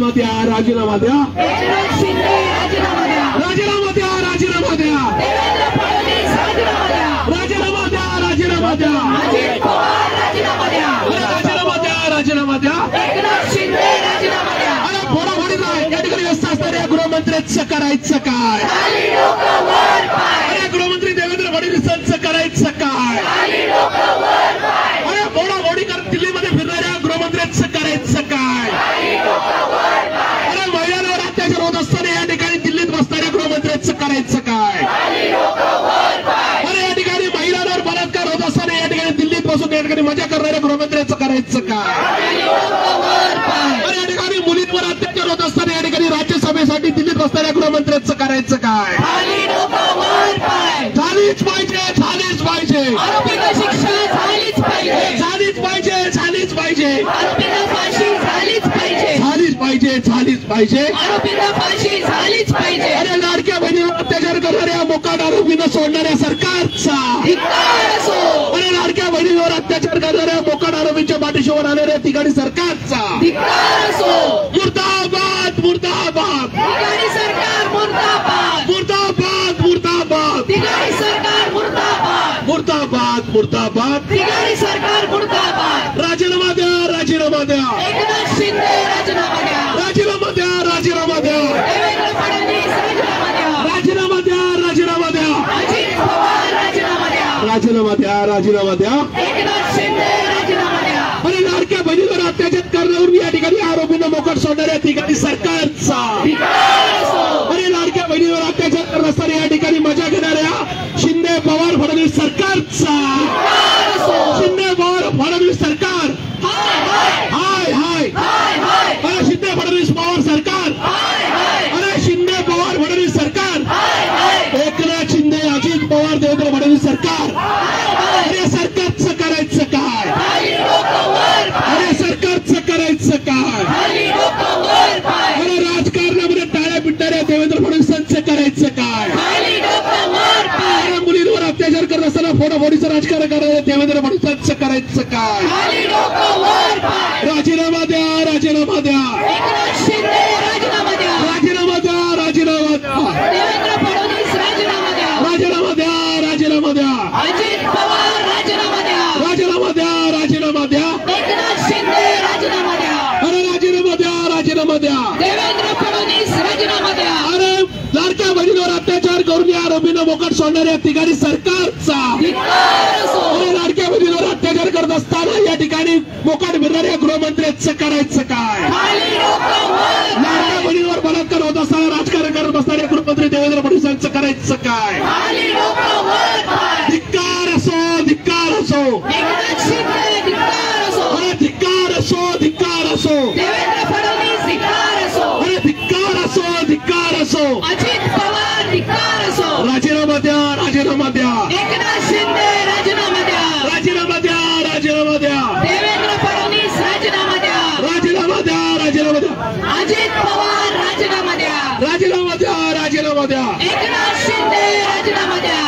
राजीनामा द्या, राजीनामा द्या, एकनाथ शिंदे राजीनामा द्या, राजीनामा द्या, राजीनामा द्या, देवेंद्र फडणवीस राजीनामा द्या, राजीनामा द्या, राजीनामा द्या, अजित पवार राजीनामा द्या, राजीनामा द्या, राजीनामा द्या, एकनाथ शिंदे राजीनामा द्या. अरे फोडाफोडीला या ठिकाणी व्यस्त असणाऱ्या गृहमंत्र्यांचं करायचं काय? खाली डोकं वर पाय, अरे गृहमंत्री देवेंद्र फडणवीसांचं करायचं काय? खाली डोकं वर पाय, अरे फोडाफोडी करत दिल्लीमध्ये फिरणाऱ्या गृहमंत्र्यांचं करायचं काय? खाली डोकं वर पाय, अरे महिलांवर अत्याचार होत असताना या ठिकाणी दिल्लीत बसणाऱ्या गृहमंत्र्यांचं करायचं काय? खाली डोकं वर पाय, अरे या ठिकाणी महिलांवर बलात्कार होत असताना या ठिकाणी दिल्लीत बसून या ठिकाणी मजा करणाऱ्या गृहमंत्र्यांचं करायचं काय? खाली डोकं वर पाय, अरे या ठिकाणी मुलींवर अत्याचार होत असताना या ठिकाणी राज्यसभेसाठी दिल्लीत बसणाऱ्या गृहमंत्र्यांचं करायचं काय? खाली डोकं वर पाय, झालीच पाहिजे, झालीच पाहिजे, आरोपीला शिक्षा झालीच पाहिजे, झालीच पाहिजे, झालीच पाहिजे, आरोपीला फाशी झालीच पाहिजे, झालीच पाहिजे, झालीच पाहिजे. आरोपीला फाशी झालीच पाहिजे. अरे लाडक्या बहिणीवर अत्याचार करणाऱ्या मोकाट आरोपींना सोडणाऱ्या सरकारचा धिक्कार असो, अरे लाडक्या बहिणीवर अत्याचार करणाऱ्या मोकाट आरोपींच्या पाठीशीवर आलेल्या ठिकाणी सरकारचा धिक्कार असो, मुर्दाबाद, मुर्दाबाद, बिगारी सरकार मुर्दाबाद, मुर्दाबाद, मुर्दाबाद, बिगारी सरकार मुर्दाबाद, मुर्दाबाद, मुर्दाबाद. बिगारी सरकार मुर्दाबाद. राजीनामा द्या, राजीनामा द्या, एकनाथ शिंदे राजीनामा द्या, राजीनामा द्या, राजीनामा द्या, देवेंद्र फडणवीस राजीनामा द्या, राजीनामा द्या, राजीनामा द्या, अजित पवार राजीनामा द्या, राजीनामा द्या, राजीनामा द्या. एकनाथ शिंदे राजीनामा द्या. अरे लाडक्या बहिणीवर अत्याचार करण्यावर या ठिकाणी आरोपींना मोकाट सोडणाऱ्या ठिकाणी सरकारचा धिक्कार असो, अरे लाडक्या बहिणीवर अत्याचार करत असताना या ठिकाणी मजा घेणाऱ्या शिंदे पवार फडणवीस सरकारचा धिक्कार असो, शिंदे पवार फडणवीस सरकार हाय हाय हाय हाय. हाय हाय अरे शिंदे फडणवीस पवार सरकार, हाय हाय अरे शिंदे पवार फडणवीस सरकार, हाय हाय एकनाथ शिंदे अजित पवार देवेंद्र फडणवीस सरकार. हाय. अरे सरकारचं करायचं काय? खाली डोकं वर पाय, अरे सरकारचं करायचं काय? खाली डोकं वर पाय, अरे राजकारणामध्ये टाळ्या पिटणाऱ्या देवेंद्र फडणवीसांचं करायचं काय? खाली डोकं वर पाय, अरे मुलींवर अत्याचार करत असताना फोडाफोडीचं राजकारण करणाऱ्या देवेंद्र फडणवीसांचं करायचं काय? खाली डोकं वर पाय, राजीनामा द्या, राजीनामा द्या, एकनाथ शिंदे राजीनामा द्या, राजीनामा द्या, राजीनामा द्या, देवेंद्र फडणवीस राजीनामा द्या, राजीनामा द्या, राजीनामा द्या, अजित पवार राजीनामा द्या, राजीनामा द्या, राजीनामा द्या, एकनाथ शिंदे राजीनामा द्या, अरे राजीनामा द्या, राजीनामा द्या. देवेंद्र फडणवीस राजीनामा द्या. अरे लाडक्या बहिणीवर अत्याचार करून या आरोपींना मोकाट सोडणाऱ्या ठिकाणी सरकारचा धिक्कार असो, अरे लाडक्या बहिणीवर अत्याचार करत असताना या ठिकाणी मोकाट फिरणाऱ्या गृहमंत्र्यांचं करायचं काय? खाली डोकं वर लाडक्या पाय, बहिणीवर बलात्कार होत असताना राजकारण करत बसणाऱ्या गृहमंत्री देवेंद्र फडणवीसांचं करायचं काय? खाली डोकं वर पाय, धिक्कार असो, धिक्कार असो, एकनाथ शिंदे धिक्कार असो, अरे धिक्कार असो, धिक्कार असो, देवेंद्र फडणवीस धिक्कार असो, अरे धिक्कार असो, धिक्कार असो. अजित पवार धिक्कार असो, राजीनामा द्या, राजीनामा द्या, एकनाथ शिंदे राजीनामा द्या, राजीनामा द्या, राजीनामा द्या, देवेंद्र फडणवीस राजीनामा द्या, राजीनामा द्या, राजीनामा द्या, अजित पवार राजीनामा द्या, राजीनामा द्या, राजीनामा द्या. एकनाथ शिंदे राजीनामा द्या.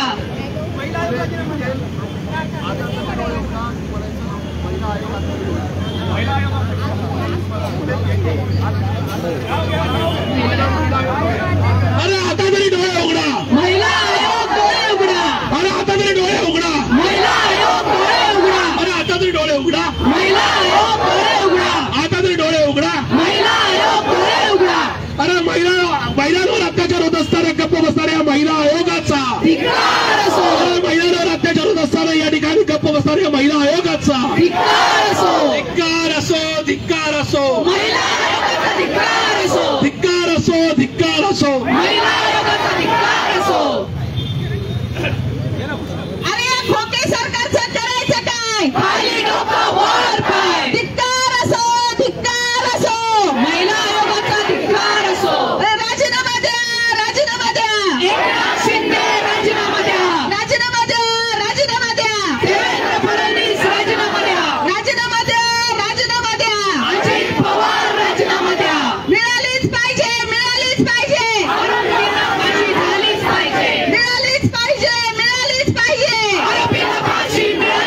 अरे आता तरी डोळे उघडा, महिला आयोग डोळे उघडा, अरे आता तरी डोळे उघडा, महिला आयोग डोळे उघडा, अरे आता तरी डोळे उघडा, महिला आयोग डोळे उघडा, आता तरी डोळे उघडा. महिला आयोग डोळे उघडा. अरे महिलांवर अत्याचार होत असताना गप्प बसणाऱ्या महिला आयोगाचा, धिक्कार असो, अरे महिलांवर अत्याचार होत असताना या ठिकाणी गप्प बसणाऱ्या महिला आयोगाचा धिक्कार असो, धिक्कार असो, धिक्कार असो, महिला आयोगाचा धिक्कार असो, धिक्कार असो, धिक्कार असो. महिला आयोगाचा धिक्कार असो. अरे या खोके सरकारचं करायचं काय? खाली डोकं वर पाय, धिक्कार असो, धिक्कार असो, महिला आयोगाचा धिक्कार असो, अरे राजीनामा द्या, राजीनामा द्या, एकनाथ शिंदे राजीनामा द्या, राजीनामा द्या, राजीनामा द्या, देवेंद्र फडणवीस राजीनामा द्या, राजीनामा द्या, राजीनामा द्या. अजित पवार राजीनामा द्या, मिळालीच पाहिजे, मिळालीच पाहिजे, आरोपींना फाशी झालीच पाहिजे, मिळालीच पाहिजे, मिळालीच पाहिजे. आरोपींना फाशी मिळालीच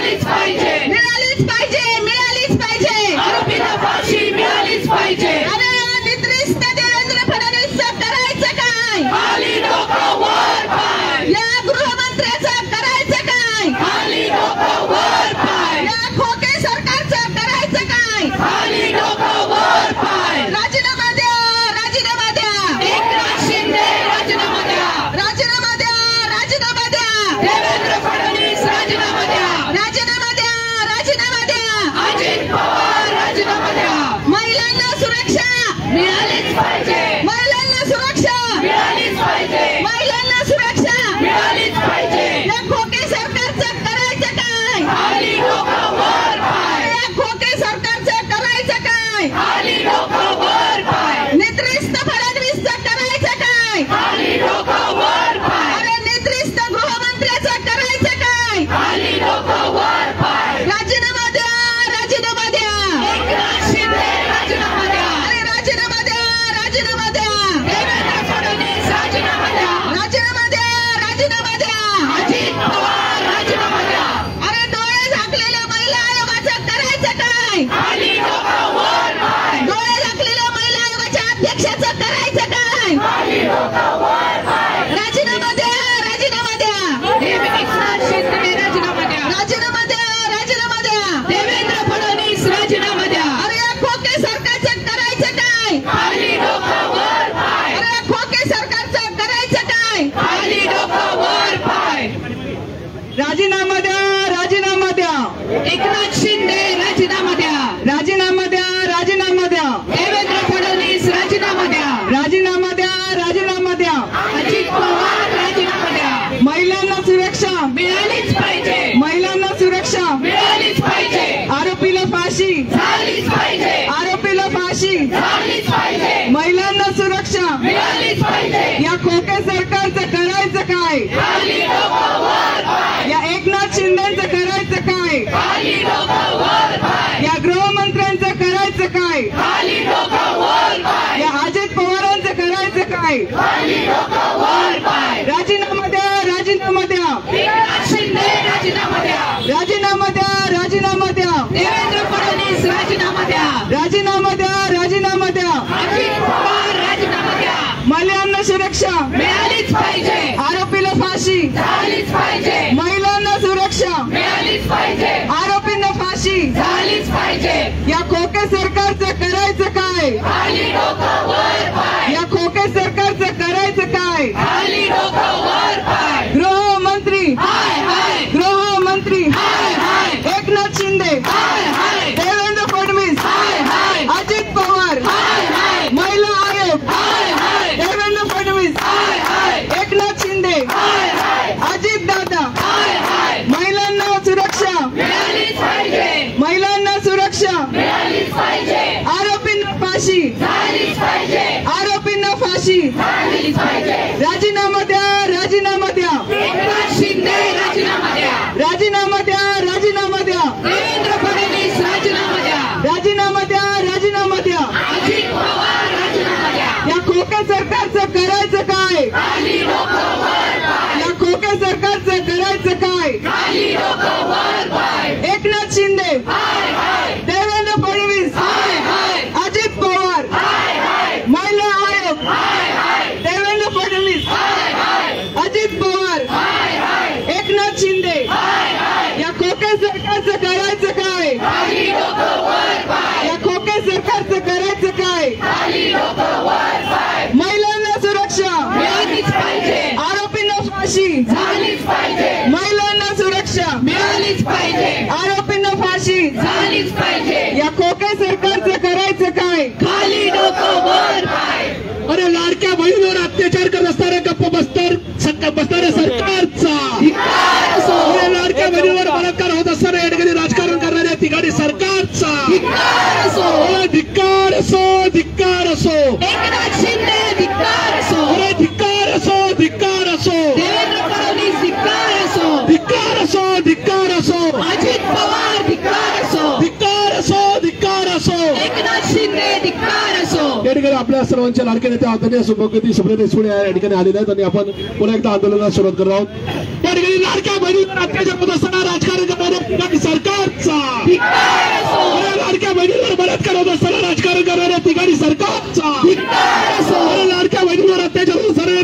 राजीनामा द्या, राजीनामा द्या, एकनाथ शिंदे राजीनामा द्या. राजीनामा द्या, राजीनामा द्या. देवेंद्र फडणवीस राजीनामा द्या. अरे या खोके सरकारचं करायचं काय? खाली डोकं वर पाय. अरे या खोके सरकारचं करायचं काय? खाली डोकं वर पाय. राजीनामा द्या, राजीनामा द्या, एकनाथ शिंदे राजीनामा द्या. राजीनामा द्या, राजीनामा द्या, देवेंद्र फडणवीस राजीनामा द्या. राजीनामा द्या, राजीनामा द्या. अजित पवार राजीनामा द्या. महिलांना सुरक्षा, मिळालीच पाहिजे, महिलांना सुरक्षा, मिळालीच पाहिजे, आरोपीला फाशी, झालीच पाहिजे, आरोपीला फाशी, झालीच पाहिजे, महिलांना सुरक्षा. मिळालीच पाहिजे. या खोके सरकारचं करायचं काय? खाली डोकं वर पाय. या एकनाथ शिंदेचं करायचं काय? खाली डोकं वर पाय. या गृहमंत्र्यांचं करायचं काय? खाली डोकं वर पाय. या अजित पवारांचं करायचं काय? खाली डोकं वर पाय. राजीनामा द्या, राजीनामा द्या, एकनाथ शिंदे राजीनामा द्या. राजीनामा द्या, राजीनामा द्या, देवेंद्र फडणवीस राजीनामा द्या. राजीनामा द्या, राजीनामा द्या. अजित पवार राजीनामा द्या. महिलांना सुरक्षा, मिळालीच पाहिजे, आरोपीला फाशी, झालीच पाहिजे, महिलांना सुरक्षा, मिळालीच पाहिजे, आरोपींना फाशी. झालीच पाहिजे. या खोके सरकारचं करायचं काय? खाली डोकं वर पाय. या खोके सरकारचं करायचं काय? खाली डोकं वर पाय. गृहमंत्री, हाय हाय गृहमंत्री हाय हाय एकनाथ शिंदे, हाय हाय देवेंद्र फडणवीस, हाय हाय अजित पवार, हाय हाय महिला आयोग, हाय हाय देवेंद्र फडणवीस, हाय हाय एकनाथ शिंदे, हाय हाय अजित दादा. हाय हाय महिलांना सुरक्षा, मिळालीच पाहिजे, महिलांना सुरक्षा, मिळालीच पाहिजे, आरोपींना फाशी, झालीच पाहिजे, आरोपींना फाशी. झालीच पाहिजे. राजीनामा द्या, राजीनामा द्या, एकनाथ शिंदे राजीनामा द्या. राजीनामा द्या, राजीनामा द्या, देवेंद्र फडणवीस राजीनामा द्या. राजीनामा द्या, राजीनामा द्या. अजित पवार राजीनामा द्या. या खोके सरकारचं करायचं काय? खाली डोकं वर पाय. या खोके सरकारचं करायचं काय? खाली डोकं वर पाय. एकनाथ शिंदे, हाय हाय देवेंद्र फडणवीस, हाय हाय अजित पवार, हाय हाय महिला आयोग, हाय हाय देवेंद्र फडणवीस, हाय हाय अजित पवार, हाय हाय एकनाथ शिंदे. हाय हाय या खोके सरकारचं करायचं काय? खाली डोकं वर पाय. या खोके सरकारचं करायचं काय? खाली डोकं वर पाय. महिलांना सुरक्षा, मिळालीच पाहिजे, आरोपींना फाशी, झालीच पाहिजे, महिलांना सुरक्षा, मिळालीच पाहिजे, आरोपींना फाशी. झालीच पाहिजे. या खोके सरकारचं करायचं काय? खाली डोकं वर पाय. अरे लाडक्या बहिणीवर अत्याचार करत असणाऱ्या गप्प बसणाऱ्या सरकारचा, धिक्कार असो, अरे लाडक्या बहिणीवर बलात्कार होत असणाऱ्या या ठिकाणी राजकारण करणाऱ्या तिघाडी सरकारचा धिक्कार असो, अरे धिक्कार असो, धिक्कार असो, एकनाथ शिंदे धिक्कार असो, अरे धिक्कार असो, धिक्कार असो, देवेंद्र फडणवीस धिक्कार असो, धिक्कार असो, धिक्कार असो, अजित पवार धिक्कार असो, धिक्कार असो, धिक्कार असो. एकनाथ शिंदे धिक्कार असो. या ठिकाणी आपल्या सर्वांच्या लाडके नेते आदरणीय सुभगती सुब्रत देशमुख या ठिकाणी आलेले आहेत आणि आपण पुन्हा एकदा आंदोलनाला सुरुवात करत आहोत. या ठिकाणी लाडक्या बहिणीवर अत्याचार होत असताना राजकारण करणाऱ्या तिघाडी सरकारचा, धिक्कार असो, अरे लाडक्या बहिणीवर बलात्कार होत असताना राजकारण करणाऱ्या तिघाडी सरकारचा, धिक्कार असो, अरे लाडक्या बहिणीवर अत्याचार होत असताना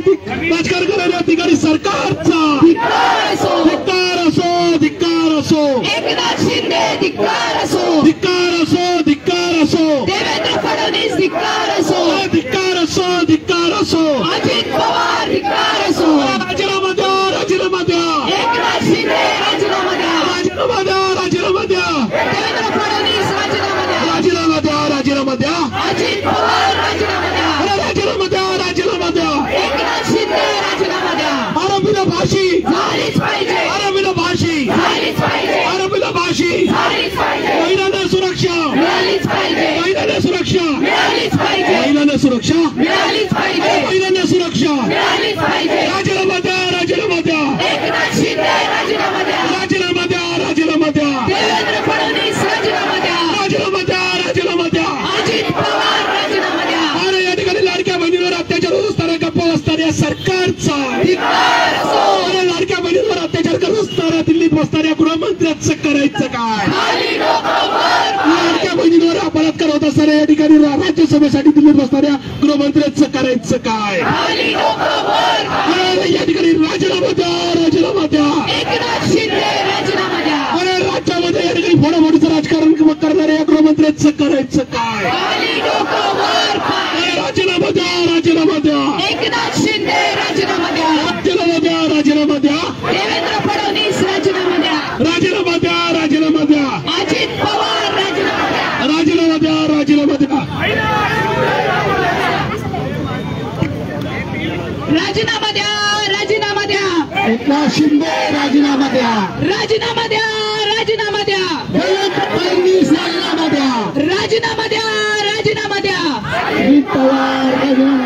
राजकारण करणाऱ्या तिघाडी सरकारचा, धिक्कार असो, धिक्कार असो, धिक्कार असो, एकनाथ शिंदे धिक्कार असो, धिक्कार असो, धिक्कार असो, देवेंद्र फडणवीस धिक्कार असो, धिक्कार असो, धिक्कार असो. अजित पवार धिक्कार असो, राजीनामा द्या, राजीनामा द्या, एकनाथ शिंदे राजीनामा द्या, राजीनामा द्या, राजीनामा द्या, देवेंद्र फडणवीस राजीनामा द्या, राजीनामा द्या, राजीनामा द्या, अजित पवार राजीनामा द्या, अरे राजीनामा द्या, राजीनामा द्या, एकनाथ शिंदे राजीनामा द्या, आरोपीला फाशी, झालीच पाहिजे, आरोपीला फाशी, झालीच पाहिजे, आरोपीला फाशी, झालीच पाहिजे, महिलांना सुरक्षा, मिळालीच पाहिजे, महिलांना सुरक्षा, मिळालीच पाहिजे, महिलांना सुरक्षा, मिळालीच पाहिजे, महिलांना सुरक्षा. मिळालीच पाहिजे, राजीनामा द्या, राजीनामा द्या, एकनाथ शिंदे राजीनामा द्या, राजीनामा द्या, राजीनामा द्या, देवेंद्र फडणवीस राजीनामा द्या, राजीनामा द्या, राजीनामा द्या. अजित पवार राजीनामा द्या, अरे या ठिकाणी लाडक्या बहिणीवर अत्याचार होत असणाऱ्या गप्प असणाऱ्या सरकारचा, धिक्कार असो, अरे लाडक्या बहिणीवर अत्याचार करत असणाऱ्या दिल्लीत बसणाऱ्या गृहमंत्र्यांचं करायचं काय? खाली डोकं वर पाय. लाडक्या बहिणीवर बलात्कार होत असणाऱ्या असताना या ठिकाणी राज्यसभेसाठी दिल्लीत बसणाऱ्या गृहमंत्र्यांचं करायचं काय? खाली डोकं वर अरे या ठिकाणी राजीनामा द्या, राजीनामा द्या. एकनाथ शिंदे राजीनामा द्या. अरे राज्यामध्ये या ठिकाणी फोडाफोडीचं राजकारण करणाऱ्या या गृहमंत्र्यांचं करायचं काय? खाली डोकं वर अरे राजीनामा द्या, राजीनामा द्या. एकनाथ शिंदे राजीनामा द्या. राजीनामा द्या, राजीनामा द्या. देवेंद्र फडणवीस राजीनामा द्या. राजीनामा द्या, राजीनामा द्या. अजित पवार राजीनामा द्या. राजीनामा द्या, राजीनामा द्या. राजीनामा द्या. राजीनामा द्या. एकनाथ शिंदे राजीनामा द्या. राजीनामा द्या. राजीनामा द्या. देवेंद्र फडणवीस राजीनामा द्या. राजीनामा द्या. राजीनामा द्या. अजित पवार राजीनामा.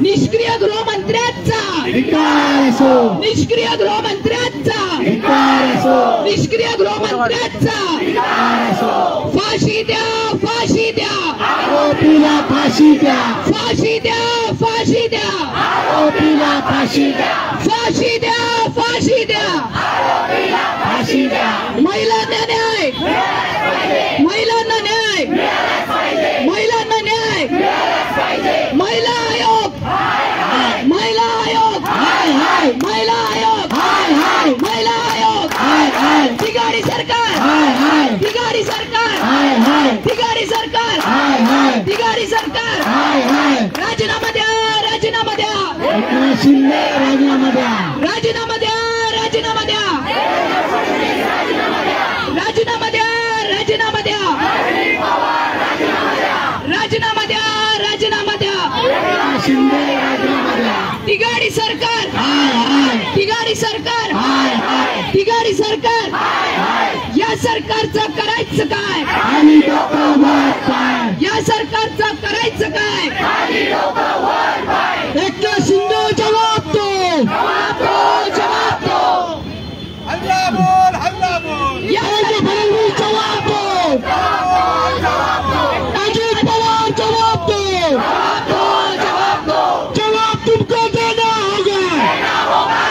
निष्क्रिय गृहमंत्र्यांचा धिक्कार असो, निष्क्रिय गृहमंत्र्यांचा धिक्कार असो, निष्क्रिय गृहमंत्र्यांचा धिक्कार असो. फाशी द्या. फाशी द्या. आरोपीला फाशी द्या. फाशी द्या. फाशी द्या. आरोपीला फाशी द्या. फाशी द्या. फाशी द्या. फाशी द्या. महिलांना न्याय. महिलांना न्याय. महिलांना न्याय. महिला आयोग. महिला आयोग. हाय हाय महिला आयोग. हाय हाय महिला आयोग. हाय हाय बिगाडी सरकार. हाय हाय बिगाडी सरकार. हाय हाय बिगाडी सरकार. हाय हाय बिगाडी सरकार. हाय हाय. राजीनामा द्या. राजीनामा द्या. एकनाथ शिंदे राजीनामा द्या. राजीनामा द्या. राजीनामा द्या. राजीनामा द्या. राजीनामा द्या. राजीनामा द्या. राजीनामा द्या. एकनाथ शिंदे राजीनामा द्या. बिगाडी सरकार. हाय हाय बिगाडी सरकार. हाय हाय. बिगाडी सरकार. या सरकारचं करायचं काय? आणि डोकं वर पाय. या सरकारचं करायचं काय? एकनाथ शिंदे जवाब दो. जवाब दो. जवाब दो. या देवेंद्र फडणवीस जवाब दो. अजित पवार जवाब दो. जवाब दो. जवाब दो. जवाब तुमको देना होगा.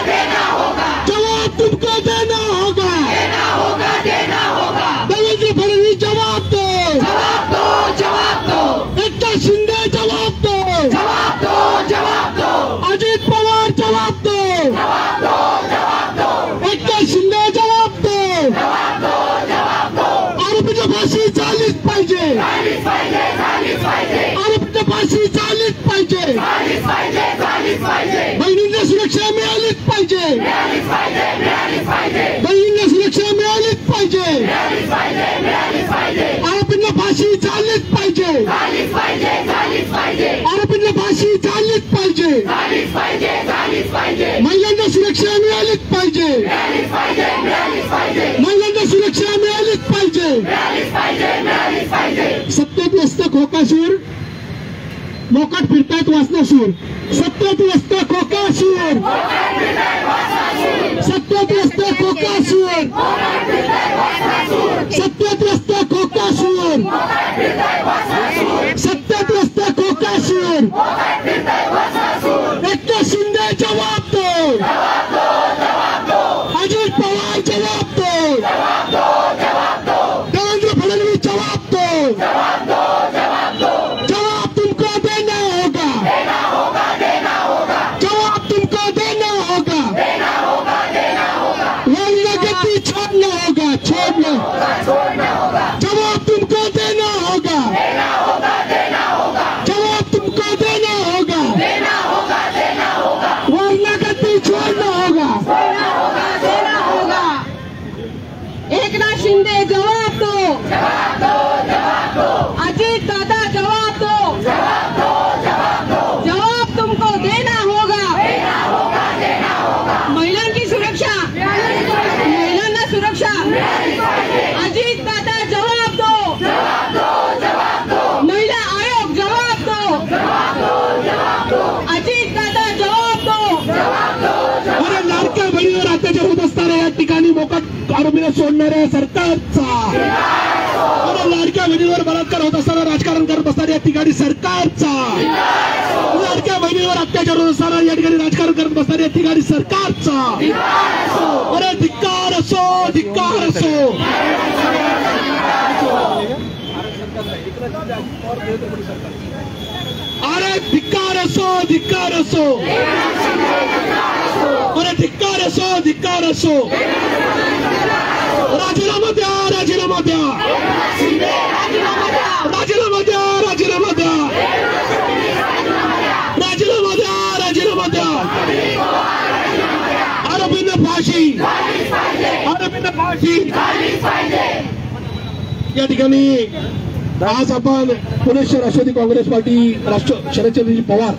देना होगा. जवाब तुमको देना होगा. देना होगा. देना होगा. देवेंद्र फडणवीस जवाब दो. जवाब दो. जवाब दो. एकनाथ शिंदे जवाब दो. जवाब दो. जवाब दो. अजित पवार जवाब दो. एकनाथ शिंदे जवाब दो. आरोपीच्या फाशी झालीच पाहिजे. आरोपीच्या फाशी झालीच पाहिजे. बहिणींना सुरक्षा मिळालीच पाहिजे. बहिणींना सुरक्षा मिळालीच पाहिजे. आरोपींना फाशी झालीच पाहिजे. आरोपींना फाशी झालीच पाहिजे. महिलांना सुरक्षा मिळालीच पाहिजे. महिलांना सुरक्षा मिळालीच पाहिजे. सत्तेत व्यस्त खोकासूर, मोकाट फिरतायत वासनासूर. सत्तेत व्यस्त खोकासूर, सत्तेत व्यस्त खोकासूर, सत्तेत व्यस्त खोकासूर, सत्तेत व्यस्त खोकासूर. एकनाथ शिंदे जवाब दो. अजित पवार जवाब दो. देवेंद्र फडणवीस जवाब दो. जवाब तुमको देना होगा. जवाब तुमको देना होगा. वरना गद्दी छोड़ना होगा. छोड़ना. जवाब तुमको देना होगा. जवाब तुमको देना होगा. वरना गद्दी छोड़ना होगा. देना होगा. एकनाथ शिंदे जवाब दो. अजित दादा जवाब दो. जवाब तुमको देना होगा. महिलांची सुरक्षा. महिलांना सुरक्षा. अजित दादा जवाब दो. महिला आयोग जवाब दो. अजित दादा जवाब दो. अरे लाडक्या बहिणीवर अत्याचार होत असताना या ठिकाणी मोकाट आरोपीला सोडणाऱ्या सरकारचा. अरे लाडक्या बहिणीवर बलात्कार होत असताना राजकारण करत असणाऱ्या या ठिकाणी सरकारचा. लाडक्या बहिणीवर अत्याचार होत असताना या ठिकाणी राजकारण करत बसणाऱ्या या ठिकाणी सरकारचा. अरे धिक्कार असो. धिक्कार असो. नरेंद्र मोदी सरकारची. अरे धिक्कार असो, धिक्कार असो, अरे धिक्कार असो, धिक्कार असो. राजीनामा द्या, राजीनामा द्या, राजीनामा द्या, राजीनामा द्या, राजीनामा द्या, राजीनामा द्या. आरोपींना फाशी, आरोपींना फाशी. या ठिकाणी आज आपण पुणे शहर राष्ट्रवादी काँग्रेस पार्टी शरदचंद्रजी पवार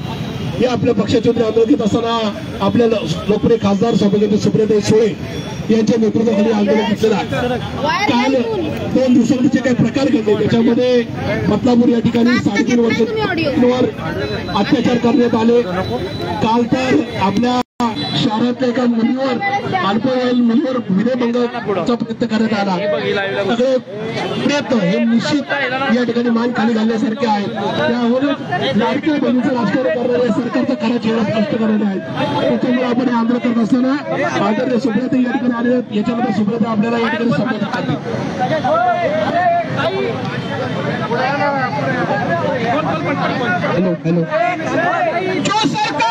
हे आपल्या पक्षाचे आंदोलन घेत असताना आपल्या लोकप्रिय खासदार सौभाग्यवती सुप्रियाताई सुळे यांच्या नेतृत्वाखाली आंदोलन घेतलेलं आहे. काल 2 दिवसांचे जे काही प्रकार घडले त्याच्यामध्ये बदलापूर या ठिकाणी 3.5 वर्षांवर अत्याचार करण्यात आले. काल तर आपल्या शहरातल्या एका मुलीवर अल्पवयीन मुलीवर विनयभंगाचा प्रयत्न करण्यात आला. सगळे प्रयत्न हे निश्चित या ठिकाणी मान खाली घालण्यासारखे आहेत. त्यावरून लाडक्या बहिणीचं राजकारण करणाऱ्या सरकारचा खरा चेहरा स्पष्ट करणारे आहेत. त्याच्यामुळे आपण हे आंदोलन करत असताना आदरणीय सुप्रियाताई या ठिकाणी आले आहेत. याच्यामध्ये सुप्रियाताई आपल्याला या ठिकाणी संबोधित करतील. Hello hello. जो सरकार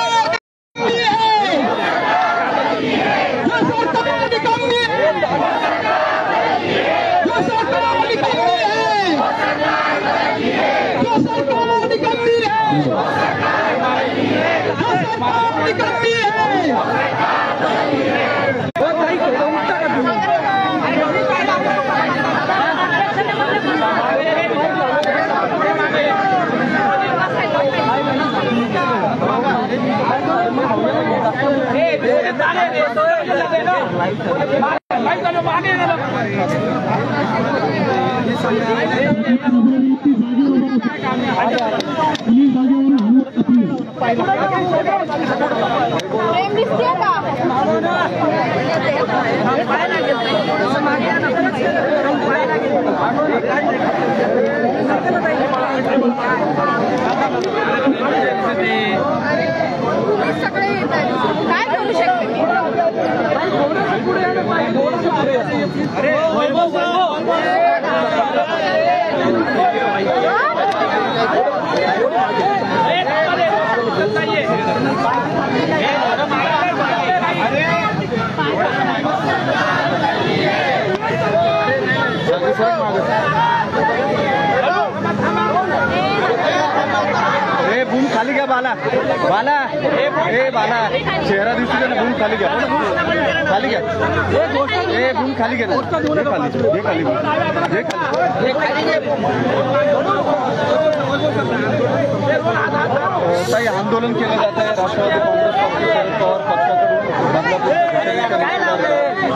खाली घ्या बाला बाला ए बाला चेहरा दिसतो ना बूम खाली घ्या खाली घ्या ए बूम खाली घ्या हे खाली ताई आंदोलन केलं जात आहे राष्ट्रवादी काँग्रेस पार्टी शरद पवार पक्षाकडून.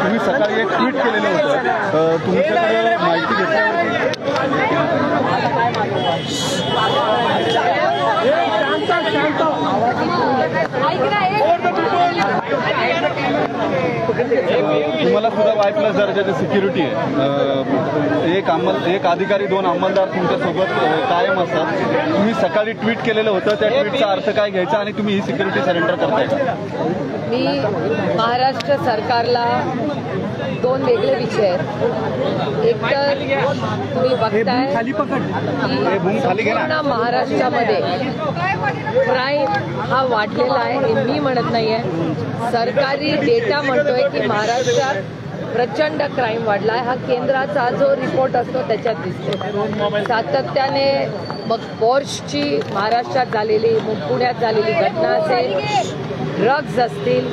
तुम्ही सकाळी एक ट्विट केलेलं होतं, तुमच्याकडे माहिती घेतल्यावरती तुम्हाला सुद्धा Y+ दर्जाची सिक्युरिटी आहे. एक अधिकारी 2 अंमलदार तुमच्यासोबत कायम असतात. तुम्ही सकाळी ट्विट केलेलं होतं, त्या ट्विटचा अर्थ काय घ्यायचा आणि तुम्ही ही सिक्युरिटी सरेंडर करताय का? मी महाराष्ट्र सरकारला 2 वेगळे विषय आहेत. एक तर तुम्ही बघताय की पूर्ण महाराष्ट्रामध्ये क्राईम हा वाढलेला आहे. हे मी म्हणत नाहीये, सरकारी डेटा म्हणतोय की महाराष्ट्रात प्रचंड क्राईम वाढला आहे. हा केंद्राचा जो रिपोर्ट असतो त्याच्यात दिसतो. सातत्याने मग पॉर्शची महाराष्ट्रात झालेली, मग पुण्यात झालेली घटना असेल, ड्रग्ज असतील,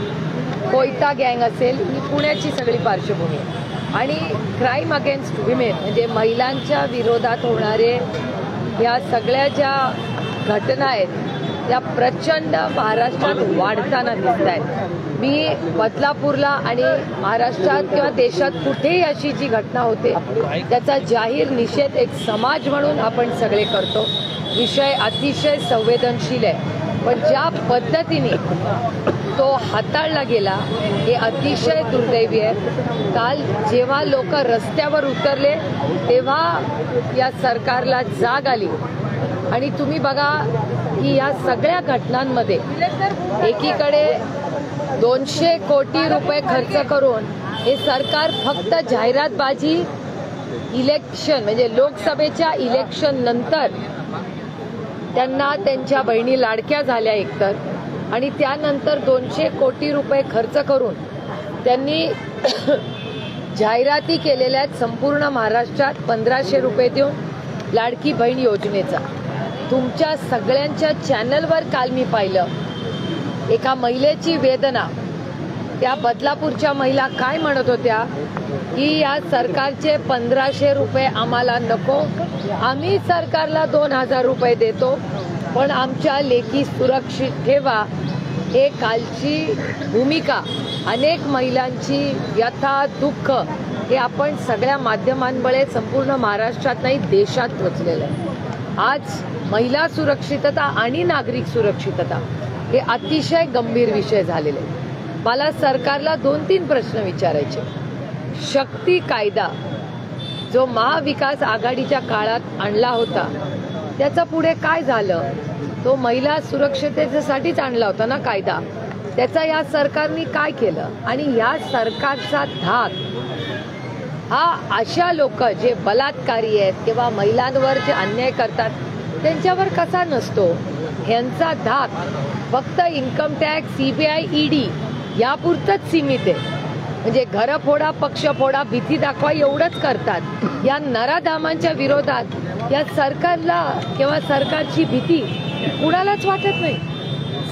कोयता गँग असेल, ही पुण्याची सगळी पार्श्वभूमी आहे. आणि क्राईम अगेन्स्ट विमेन म्हणजे महिलांच्या विरोधात होणारे या सगळ्या ज्या घटना आहेत त्या प्रचंड महाराष्ट्रात वाढताना दिसत आहेत. मी बदलापूरला आणि महाराष्ट्रात किंवा देशात कुठेही अशी जी घटना होते त्याचा जाहीर निषेध एक समाज म्हणून आपण सगळे करतो. विषय अतिशय संवेदनशील आहे, पण ज्या पद्धतीने तो हाताळला गेला हे अतिशय दुर्दैवी आहे. काल जेव्हा लोक रस्त्यावर उतरले तेव्हा या सरकारला जाग आली. आणि तुम्ही बघा की या सगळ्या घटनांमध्ये एकीकडे 200 कोटी रुपये खर्च करून हे सरकार फक्त जाहिरातबाजी, इलेक्शन म्हणजे लोकसभेच्या इलेक्शन नंतर त्यांना त्यांच्या बहिणी लाडक्या झाल्या एकतर, आणि त्यानंतर 200 कोटी रुपये खर्च करून त्यांनी जाहिराती केलेल्या आहेत संपूर्ण महाराष्ट्रात 1500 रुपये देऊन लाडकी बहीण योजनेचा. तुमच्या सगळ्यांच्या चॅनलवर काल मी पाहिलं एका महिलेची वेदना. त्या बदलापूरच्या महिला काय म्हणत होत्या की या सरकारचे 1500 रुपये आम्हाला नको, आम्ही सरकारला 2000 रुपये देतो, पण आमच्या लेकी सुरक्षित ठेवा. हे कालची भूमिका अनेक महिलांची व्यथा दुःख हे आपण सगळ्या माध्यमांमुळे संपूर्ण महाराष्ट्रात नाही देशात पोचलेलं आहे. आज महिला सुरक्षितता आणि नागरिक सुरक्षितता हे अतिशय गंभीर विषय झालेले. मला सरकारला 2-3 प्रश्न विचारायचे. शक्ती कायदा जो महाविकास आघाडीच्या काळात आणला होता त्याचा पुढे काय झालं? तो महिला सुरक्षिततेसाठीच आणला होता ना कायदा. त्याचा या सरकारने काय केलं? आणि या सरकारचा धाक हा अशा लोक जे बलात्कारी आहेत किंवा महिलांवर जे अन्याय करतात त्यांच्यावर कसा नसतो? ह्यांचा धाक फक्त इन्कम टॅक्स, सीबीआय, ईडी यापुरतच सीमित आहे. म्हणजे घर फोडा, पक्ष फोडा, भीती दाखवा एवढंच करतात. या नराधामांच्या विरोधात या सरकारला किंवा सरकारची भीती कुणालाच वाटत नाही.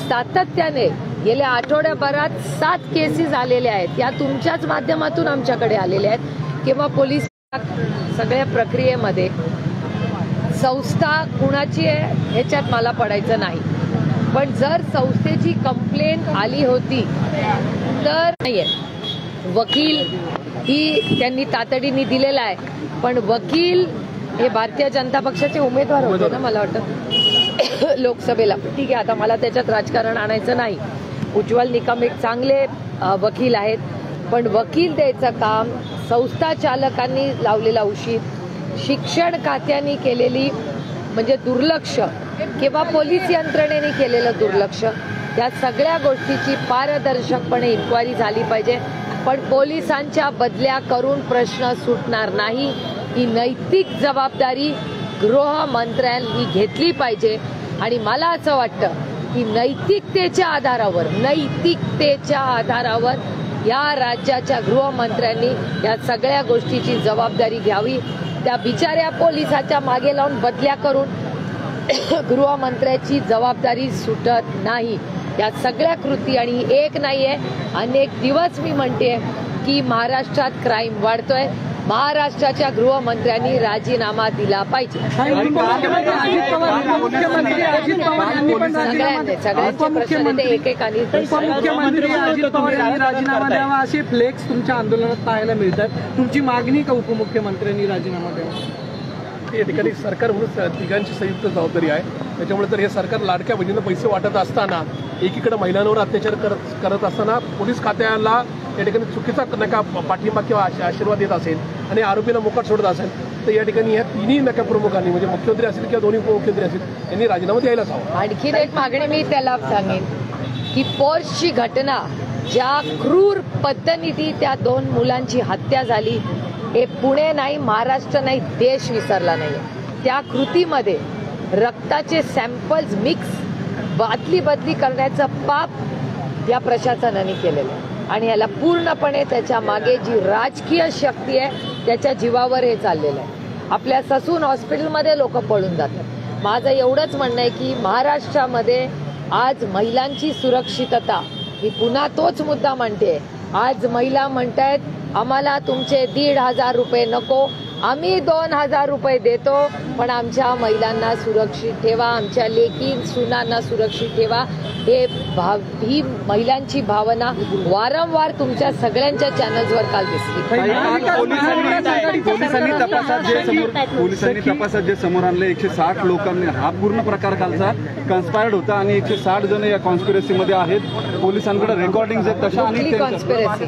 सातत्याने गेल्या आठवड्याभरात 7 केसेस आलेल्या आहेत. या तुमच्याच माध्यमातून आमच्याकडे आलेल्या आहेत किंवा पोलीस सगळ्या प्रक्रियेमध्ये संस्था कुणाची आहे ह्याच्यात मला पडायचं नाही. पण जर संस्थेची कंप्लेंट आली होती तर नाहीये. वकील ही त्यांनी तातडीने दिलेला आहे, पण वकील हे भारतीय जनता पक्षाचे उमेदवार होते ना मला वाटतं लोकसभेला. ठीक आहे, आता मला त्याच्यात राजकारण आणायचं नाही. उज्ज्वल निकम एक चांगले वकील आहेत, पण वकील द्यायचं काम संस्था चालकांनी लावलेला उशीर, शिक्षण खात्याने केलेली म्हणजे दुर्लक्ष किंवा पोलीस यंत्रणेने केलेलं दुर्लक्ष, या सगळ्या गोष्टीची पारदर्शकपणे इन्क्वायरी झाली पाहिजे. पण पोलिसांच्या बदल्या करून प्रश्न सुटणार नाही. ही नैतिक जबाबदारी गृहमंत्र्यांनी घेतली पाहिजे. आणि मला असं वाटतं की नैतिकतेच्या आधारावर या राज्याच्या गृहमंत्र्यांनी या सगळ्या गोष्टीची जबाबदारी घ्यावी. त्या बिचाऱ्या पोलिसाच्या मागे लावून बदल्या करून गृहमंत्र्याची जबाबदारी सुटत नाही. या सगळ्या कृती आणि एक नाहीये, अनेक दिवस मी म्हणते की महाराष्ट्रात क्राईम वाढतोय. महाराष्ट्राच्या गृहमंत्र्यांनी राजीनामा दिला पाहिजे. सगळ्यांचे प्रश्न एकेकाने उपमुख्यमंत्री अजित पवार यांनी राजीनामा द्यावा असे फ्लेक्स तुमच्या आंदोलनात पाहायला मिळतात. तुमची मागणी का उपमुख्यमंत्र्यांनी राजीनामा द्यावा? या ठिकाणी सरकार म्हणून तिघांची संयुक्त जबाबदारी आहे. त्याच्यामुळे तर हे सरकार लाडक्या बहिणींना पैसे वाटत असताना एकीकडे महिलांवर अत्याचार करत असताना पोलीस खात्याला या ठिकाणी चुकीचा नका पाठिंबा किंवा आशीर्वाद देत असेल आणि आरोपीला मोकाट सोडत असेल तर या ठिकाणी ह्या तिन्ही नका प्रमुखांनी म्हणजे मुख्यमंत्री असेल किंवा दोन्ही उपमुख्यमंत्री असेल यांनी राजीनामा द्यायलाच हवा. आणखीन एक मागणी मी त्याला सांगेन की पोर्सची घटना ज्या क्रूर पद्धतीने त्या 2 मुलांची हत्या झाली हे पुणे नाही, महाराष्ट्र नाही, देश विसरला नाही. त्या कृतीमध्ये रक्ताचे सॅम्पल्स मिक्स बदली करण्याचं पाप या प्रशासनाने केलेलं आहे. आणि याला पूर्णपणे त्याच्या मागे जी राजकीय शक्ती आहे त्याच्या जीवावर हे चाललेलं आहे. आपल्या ससून हॉस्पिटलमध्ये लोक पळून जातात. माझं एवढंच म्हणणं आहे की महाराष्ट्रामध्ये आज महिलांची सुरक्षितता, मी पुन्हा तोच मुद्दा म्हणते, आज महिला म्हणतायत आम्हाला तुमचे 1,500 रुपये नको, आम्ही 2,000 रुपये देतो, पण आमच्या महिलांना सुरक्षित ठेवा, आमच्या लेकी सुनांना सुरक्षित ठेवा. ही महिलांची भावना वारंवार तुमच्या सगळ्यांच्या चॅनल्सवर काल दिसली. पोलिसांनी तपासात जे समोर आणलं 160 लोकांनी हा पूर्ण प्रकार कालचा कन्स्पायर्ड होता आणि 160 जण या कॉन्स्पिरसीमध्ये आहेत. पोलिसांकडे रेकॉर्डिंग तशा आणि कॉन्स्पिरसी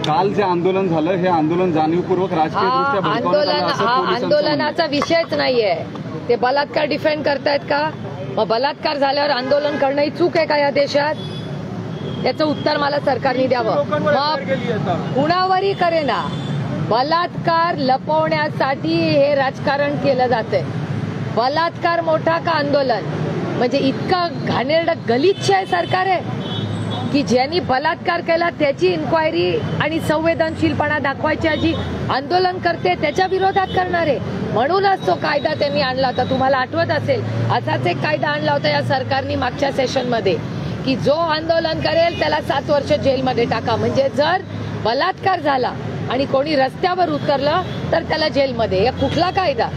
काल जे आंदोलन झालं हे आंदोलन जाणीवपूर्वक राजकीय आंदोलनाचा विषयच नाहीये. ते बलात्कार डिफेंड करतायत का? मग बलात्कार झाल्यावर आंदोलन करणं ही चूक आहे का या देशात? याचं उत्तर मला सरकारने द्यावं. मग कुणावरही करेना, बलात्कार लपवण्यासाठी हे राजकारण केलं जातंय. बलात्कार मोठा का आंदोलन? म्हणजे इतकं घाणेरडं गलिच्छ आहे सरकार आहे की ज्यांनी बलात्कार केला त्याची इन्क्वायरी आणि संवेदनशीलपणा दाखवायची जी आंदोलन करते त्याच्या विरोधात करणार आहे. म्हणूनच तो कायदा त्यांनी आणला होता. तुम्हाला आठवत असेल असाच एक कायदा आणला होता या सरकारने मागच्या सेशनमध्ये की जो आंदोलन करेल त्याला 7 वर्ष जेलमध्ये टाका. म्हणजे जर बलात्कार झाला आणि कोणी रस्त्यावर उतरलं तर त्याला जेलमध्ये. कुठला कायदा?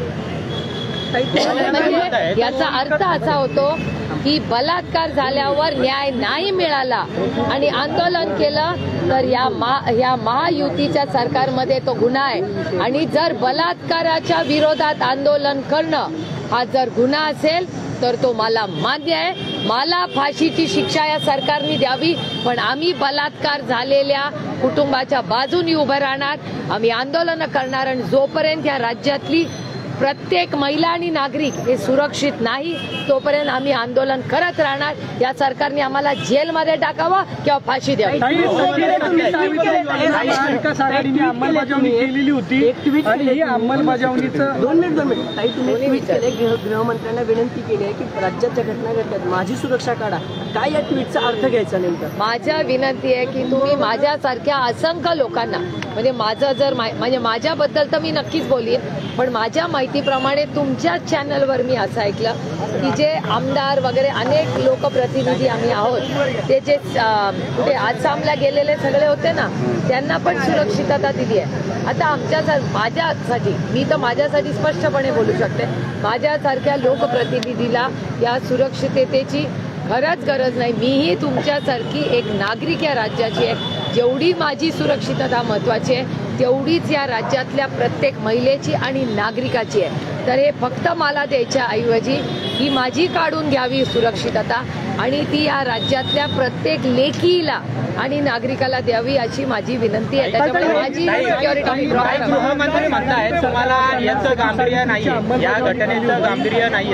म्हणजे याचा अर्थ असा होतो की बलात्कार झाल्यावर न्याय नाही मिळाला आणि आंदोलन केलं तर या महायुतीच्या सरकारमध्ये तो गुन्हा आहे. आणि जर बलात्काराच्या विरोधात आंदोलन करणं हा जर गुन्हा असेल तर तो मला मान्य आहे. मला फाशीची शिक्षा या सरकारने द्यावी, पण आम्ही बलात्कार झालेल्या कुटुंबाच्या बाजूने उभं राहणार. आम्ही आंदोलन करणार आणि जोपर्यंत या राज्यातली प्रत्येक महिला आणि नागरिक हे सुरक्षित नाही तोपर्यंत आम्ही आंदोलन करत राहणार. या सरकारने आम्हाला जेलमध्ये टाकावा किंवा फाशी द्यावी. महाविकास आघाडीने अंमलबजावणी केलेली होती आणि ही अंमलबजावणीचं 2 मिनिट ताई तुम्ही ट्विट केले, गृहमंत्र्यांना विनंती केली आहे की राज्यात ज्या घटना घडतात माझी सुरक्षा काढा. काय या ट्विटचा अर्थ घ्यायचा नेमका? माझ्या विनंती आहे की तुम्ही माझ्यासारख्या असंख्य लोकांना म्हणजे माझं जर म्हणजे माझ्याबद्दल तर मी नक्कीच बोलीन, पण माझ्या माहितीप्रमाणे तुमच्याच चॅनलवर मी असं ऐकलं की जे आमदार वगैरे अनेक लोकप्रतिनिधी आम्ही आहोत ते जे कुठे आसामला गेलेले सगळे होते ना त्यांना पण सुरक्षितता दिली आहे. आता माझ्यासाठी मी तर माझ्यासाठी स्पष्टपणे बोलू शकते, माझ्यासारख्या लोकप्रतिनिधीला या सुरक्षिततेची खरंच गरज नाही. मीही तुमच्यासारखी एक नागरिक या राज्याची आहे. जेवढी माझी सुरक्षितता महत्वाची आहे तेवढीच या राज्यातल्या प्रत्येक महिलेची आणि नागरिकाची आहे. तर हे फक्त मला द्यायच्या ऐवजी ही माझी काढून घ्यावी सुरक्षितता आणि ती या राज्यातल्या प्रत्येक लेकीला आणि नागरिकाला द्यावी अशी माझी विनंती आहे. त्याच्यामुळे माझी सिक्युरिटी गृहमंत्री म्हणतायत तुम्हाला याचं गांभीर्य नाही, या घटनेचं गांभीर्य नाही,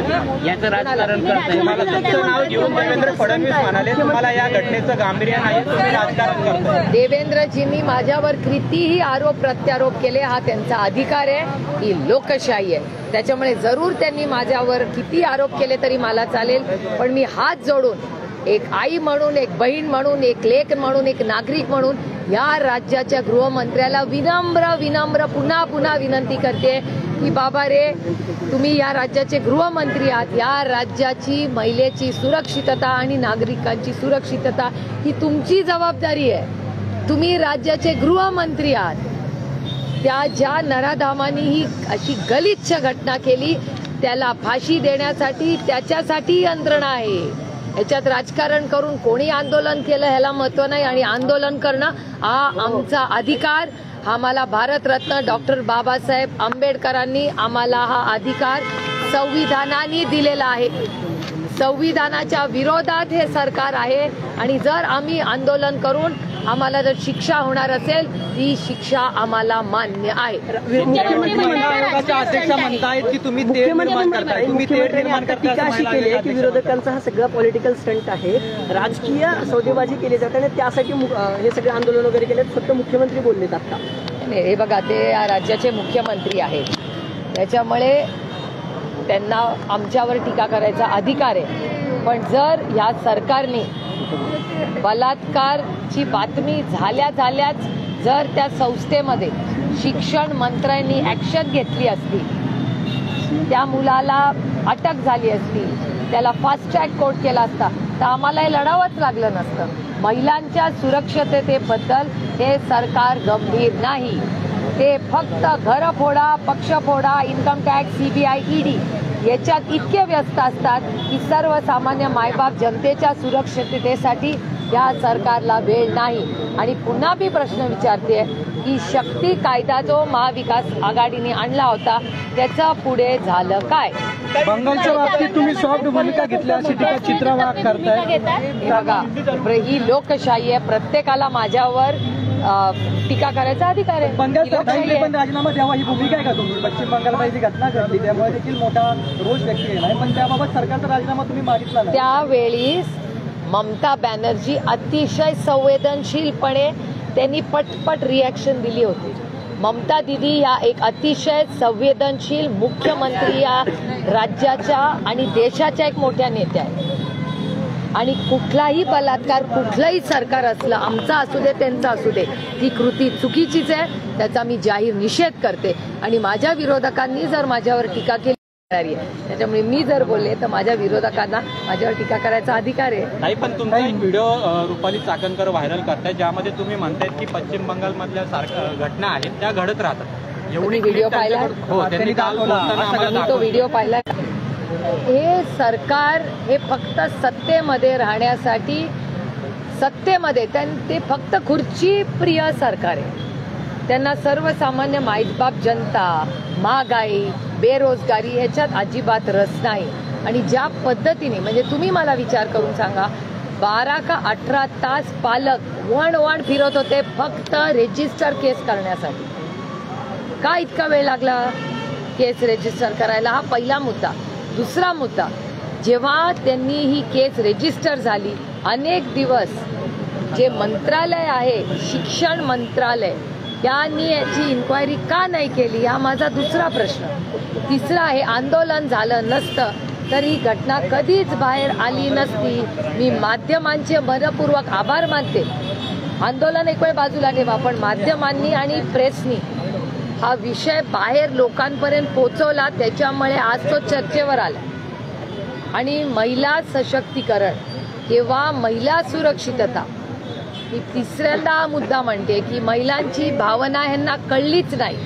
याचं राजकारण करताय. मला तुमचं नाव घेऊन देवेंद्र फडणवीस म्हणाले तुम्हाला या घटनेचं गांभीर्य नाही, तुम्ही राजकारण करताय. देवेंद्रजींनी माझ्यावर कितीही आरोप प्रत्यारोप केले हा त्यांचा अधिकार आहे. ही लोकशाही आहे. त्याच्यामुळे जरूर त्यांनी माझ्यावर किती आरोप केले तरी मला चालेल, पण मी हात जोडून एक आई म्हणून, एक बहीण म्हणून, एक लेक म्हणून, एक नागरिक म्हणून या राज्याच्या गृहमंत्र्याला विनम्र पुन्हा विनंती करते की बाबा रे, तुम्ही या राज्याचे गृहमंत्री आहात. या राज्याची महिलेची सुरक्षितता आणि नागरिकांची सुरक्षितता ही तुमची जबाबदारी आहे. तुम्ही राज्याचे गृहमंत्री आहात. त्या ज्या नराधामांनी ही अशी गलिच्छ घटना केली त्याला फाशी देण्यासाठी त्याच्यासाठी यंत्रणा आहे. याच्यात राजकारण करून कोणी आंदोलन केलं ह्याला महत्व नाही आणि आंदोलन करणं हा आमचा अधिकार. आम्हाला भारतरत्न डॉक्टर बाबासाहेब आंबेडकरांनी आम्हाला हा अधिकार संविधानाने दिलेला आहे. संविधानाच्या विरोधात हे सरकार आहे आणि जर आम्ही आंदोलन करून आम्हाला जर शिक्षा होणार असेल ती शिक्षा आम्हाला मान्य आहे. मुख्यमंत्री अध्यक्ष म्हणतायत की तुम्ही तेढ निर्माण करताय, टीका अशी केली आहे की विरोधकांचा हा सगळा पॉलिटिकल स्टंट आहे, राजकीय सौदेबाजी केली जाते आणि त्यासाठी हे सगळे आंदोलन वगैरे केले. फक्त मुख्यमंत्री बोललेत आता. हे बघा, ते या राज्याचे मुख्यमंत्री आहेत त्याच्यामुळे त्यांना आमच्यावर टीका करायचा अधिकार आहे. पण जर या सरकारने बलात्कारची बातमी झाल्याच जर त्या संस्थेमध्ये शिक्षण मंत्र्यांनी ऍक्शन घेतली असती, त्या मुलाला अटक झाली असती, त्याला फास्ट ट्रॅक कोर्ट केला असता तर आम्हाला हे लढावंच लागलं नसतं. महिलांच्या सुरक्षिततेबद्दल हे सरकार गंभीर नाही. ते फक्त घर फोडा, पक्ष फोडा, इन्कम टॅक्स, CBI, ED याच्यात इतके व्यस्त असतात की सर्वसामान्य मायबाप जनतेच्या सुरक्षिततेसाठी या सरकारला वेळ नाही. आणि पुन्हा मी प्रश्न विचारते की शक्ती कायदा जो महाविकास आघाडीने आणला होता त्याचा पुढे झालं काय? बंगालच्या बाबतीत तुम्ही सॉफ्ट भूमिका घेतली अशी टीका चित्रा वाघ करताय. बघा, ही लोकशाही आहे. प्रत्येकाला माझ्यावर टीका करायचा अधिकार आहे. बंगाल सरकारने पण राजीनामा द्यावा ही भूमिका आहे का तुम्ही? पश्चिम बंगालमध्ये जी घटना घडली त्यामुळे देखील मोठा रोष व्यक्त केला आहे, पण त्याबाबत सरकारचा राजीनामा तुम्ही मागितला नाही. त्यावेळी ममता बॅनर्जी अतिशय संवेदनशीलपणे त्यांनी पटपट रिॲक्शन दिली होती. ममता दिदी या एक अतिशय संवेदनशील मुख्यमंत्री या राज्याच्या आणि देशाच्या एक मोठ्या नेत्या आहेत आणि कुठलाही बलात्कार कुठलंही सरकार असलं, आमचा असू दे त्यांचा असू दे, ती कृती चुकीचीच आहे, त्याचा मी जाहीर निषेध करते आणि माझ्या विरोधकांनी जर माझ्यावर टीका केली त्याच्यामुळे मी जर बोलले तर माझ्या विरोधकांना माझ्यावर टीका करायचा अधिकार आहे. नाही, पण तुमचा एक व्हिडिओ रुपाली चाकणकर व्हायरल करताय ज्यामध्ये तुम्ही म्हणतायत की पश्चिम बंगाल मधल्या घटना आहेत त्या घडत राहतात. एवढी व्हिडिओ पाहिला? हो, त्यांनी काल बोलताना आम्हाला तो व्हिडिओ पाहिला. हे सरकार हे फक्त सत्तेमध्ये राहण्यासाठी सत्तेमध्ये ते फक्त खुर्ची प्रिय सरकार आहे. त्यांना सर्वसामान्य मायबाप जनता, महागाई, बेरोजगारी ह्याच्यात अजिबात रस नाही. आणि ज्या पद्धतीने म्हणजे तुम्ही मला विचार करून सांगा, 12 का 18 तास पालक वण फिरत होते फक्त रेजिस्टर केस करण्यासाठी. का इतका वेळ लागला केस रेजिस्टर करायला? हा पहिला मुद्दा. दुसरा मुद्दा, जेव्हा त्यांनी ही केस रेजिस्टर झाली अनेक दिवस जे मंत्रालय आहे, शिक्षण मंत्रालय, यांनी याची इन्क्वायरी का नाही केली हा माझा दुसरा प्रश्न. तिसरा आहे, आंदोलन झालं नसतं तर ही घटना कधीच बाहेर आली नसती. मी माध्यमांचे मनपूर्वक आभार मानते. आंदोलन एक वेळ बाजूला ठेवा, पण माध्यमांनी आणि प्रेसनी हा विषय बाहेर लोकांपर्यंत पोहोचवला, त्याच्यामुळे आज तो चर्चेवर आला. आणि महिला सशक्तीकरण किंवा महिला सुरक्षितता, मी तिसऱ्यांदा हा मुद्दा म्हणते की महिलांची भावना ह्यांना कळलीच नाही.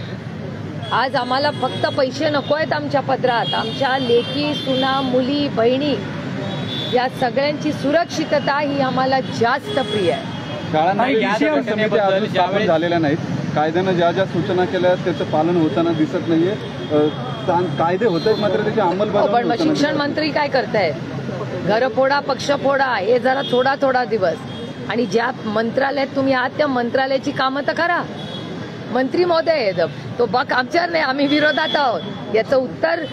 आज आम्हाला फक्त पैसे नको आहेत आमच्या पदरात, आमच्या लेकी, सुना, मुली, बहिणी या सगळ्यांची सुरक्षितता ही आम्हाला जास्त प्रिय आहे. शाळांना झालेल्या नाहीत, कायद्यानं ज्या ज्या सूचना केल्या त्याचं पालन होताना दिसत नाहीये. कायदे होत आहेत मात्र त्याची अंमलबजावणी. पण मग शिक्षण मंत्री काय करतायत? घर फोडा, पक्ष फोडा, हे जरा थोडा दिवस. आणि ज्या मंत्रालयात तुम्ही आहात त्या मंत्रालयाची कामं तर करा. मंत्री महोदय तो बघ आमच्यावर नाही, आम्ही विरोधात आहोत, याचं उत्तर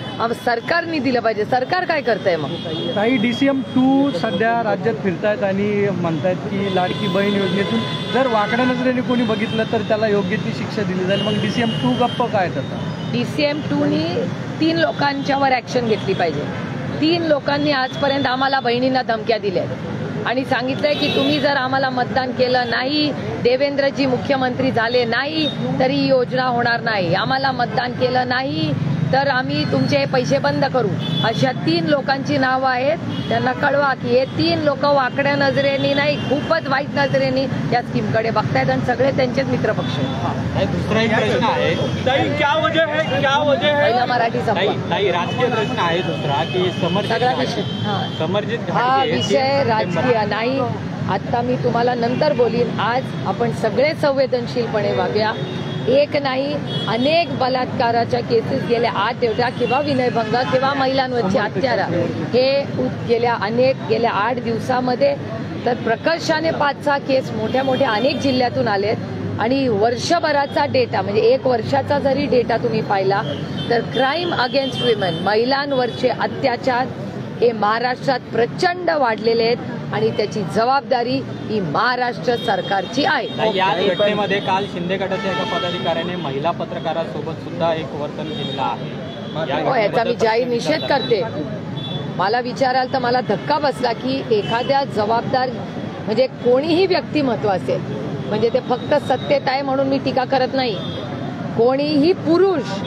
सरकारने दिलं पाहिजे. सरकार काय करतंय? मग काही DCM-2 सध्या राज्यात फिरतायत आणि म्हणतायत की लाडकी बहीण योजनेतून जर वाकड्या नजरेने कोणी बघितलं तर त्याला योग्य ती शिक्षा दिली जाईल. मग DCM-2 गप्प काय त्याचा? DCM-2नी 3 लोकांच्यावर ऍक्शन घेतली पाहिजे. 3 लोकांनी आजपर्यंत आम्हाला बहिणींना धमक्या दिल्या आणि सांगितलंय की तुम्ही जर आम्हाला मतदान केलं नाही, देवेंद्रजी मुख्यमंत्री झाले नाही तरी योजना होणार नाही, आम्हाला मतदान केलं नाही तर आम्ही तुमचे पैसे बंद करू. अशा 3 लोकांची नावं आहेत. त्यांना कळवा की हे 3 लोक वाकड्या नजरेने नाही, खूपच वाईट नजरेने या स्कीमकडे बघतायत आणि सगळे त्यांचेच मित्रपक्ष आहेत. दुसरा एक प्रश्न आहे, पहिला मराठी राजकीय प्रश्न आहे दुसरा की समर्जित हा विषय राजकीय नाही. आता मी तुम्हाला नंतर बोलीन. आज आपण सगळे संवेदनशीलपणे वागूया. एक नाही, अनेक बलात्काराच्या केसेस गेल्या 8 एवढ्या किंवा विनयभंग किंवा महिलांवरची अत्याचार हे गेल्या 8 दिवसामध्ये तर प्रकर्षाने 5-6 केस मोठ्या अनेक जिल्ह्यातून आलेत. आणि वर्षभराचा डेटा म्हणजे 1 वर्षाचा जरी डेटा तुम्ही पाहिला तर क्राईम अगेन्स्ट विमेन, महिलांवरचे अत्याचार हे महाराष्ट्रात प्रचंड वाढलेले आहेत आणि त्याची जबाबदारी ही महाराष्ट्र सरकारची आहे. या घटनेमध्ये काल शिंदे गटाच्या एका पदाधिकाऱ्याने महिला पत्रकारासोबत सुद्धा एक वर्तन केलेलं आहे. याचा मी जाहीर निषेध करते. मला विचाराल तर मला धक्का बसला की एखाद्या जबाबदार म्हणजे कोणीही व्यक्तिमत्व असेल, म्हणजे ते फक्त सत्तेत आहे म्हणून मी टीका करत नाही, कोणीही पुरुष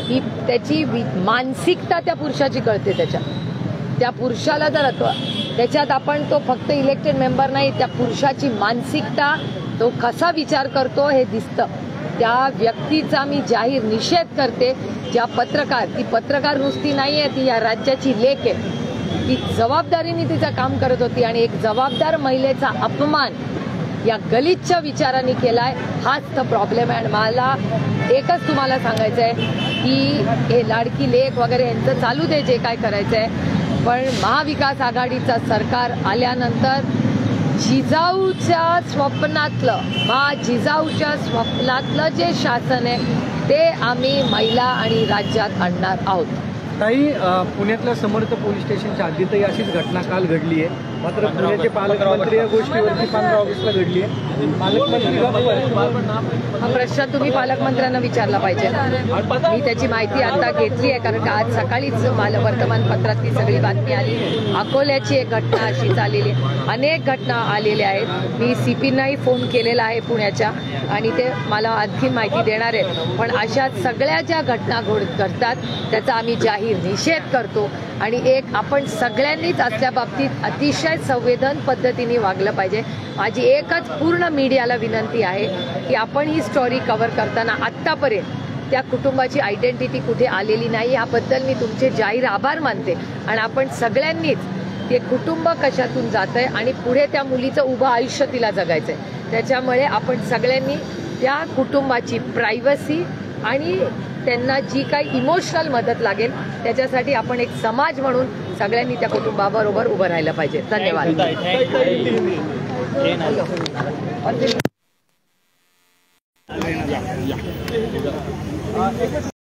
ही त्याची मानसिकता त्या पुरुषाची कळते. त्या पुरुषाला जर त्याच्यात आपण तो फक्त इलेक्टेड मेंबर नाही, त्या पुरुषाची मानसिकता तो कसा विचार करतो हे दिसतं. त्या व्यक्तीचा मी जाहीर निषेध करते. ती पत्रकार नुसती नाहीये, ती या राज्याची लेक आहे. ती जबाबदारीने तिचं काम करत होती आणि एक जबाबदार महिलेचा अपमान या गलिच्छ विचारांनी केलाय. हाच तर प्रॉब्लेम आहे. आणि मला एकच तुम्हाला सांगायचं आहे की हे लाडकी लेक वगैरे यांचं चालू दे जे काय करायचंय, पण महाविकास आघाडीचा सरकार आल्यानंतर जिजाऊच्या स्वप्नातलं जे शासन आहे ते आम्ही महिला आणि राज्यात आणणार आहोत. ताई, पुण्यातल्या समर्थ पोलीस स्टेशनच्या हद्दीतही अशीच घटना काल घडली आहे. मात्र पुण्याचे पालकमंत्री या गोष्टीवरती 15 ऑगस्टला घडली आहे. पालकमंत्री हा प्रश्न तुम्ही पालकमंत्र्यांना विचारला पाहिजे. मी त्याची माहिती आता घेतली आहे, कारण का आज सकाळीच मला वर्तमानपत्रातली सगळी बातमी आली. अकोल्याची एक घटना अशीच आलेली आहे. अनेक घटना आलेल्या आहेत. मी CPंनाही फोन केलेला आहे पुण्याच्या, आणि ते मला आणखी माहिती देणार आहेत. पण अशा सगळ्या ज्या घटना घडतात त्याचा आम्ही जाहीर निषेध करतो. आणि एक आपण सगळ्यांनीच असल्या बाबतीत अतिशय संवेदन पद्धतीने वागलं पाहिजे. माझी एकच पूर्ण मीडियाला विनंती आहे की आपण ही स्टोरी कव्हर करताना आत्तापर्यंत त्या कुटुंबाची आयडेंटिटी कुठे आलेली नाही, याबद्दल मी तुमचे जाहीर आभार मानते. आणि आपण सगळ्यांनीच ते कुटुंब कशातून जातंय आणि पुढे त्या मुलीचं उभं आयुष्य तिला जगायचंय, त्याच्यामुळे आपण सगळ्यांनी त्या कुटुंबाची प्रायव्हसी आणि त्यांना जी काही इमोशनल मदत लागेल त्याच्यासाठी आपण एक समाज म्हणून सगळ्यांनी त्या कुटुंबाबरोबर उभं राहिलं पाहिजे. धन्यवाद.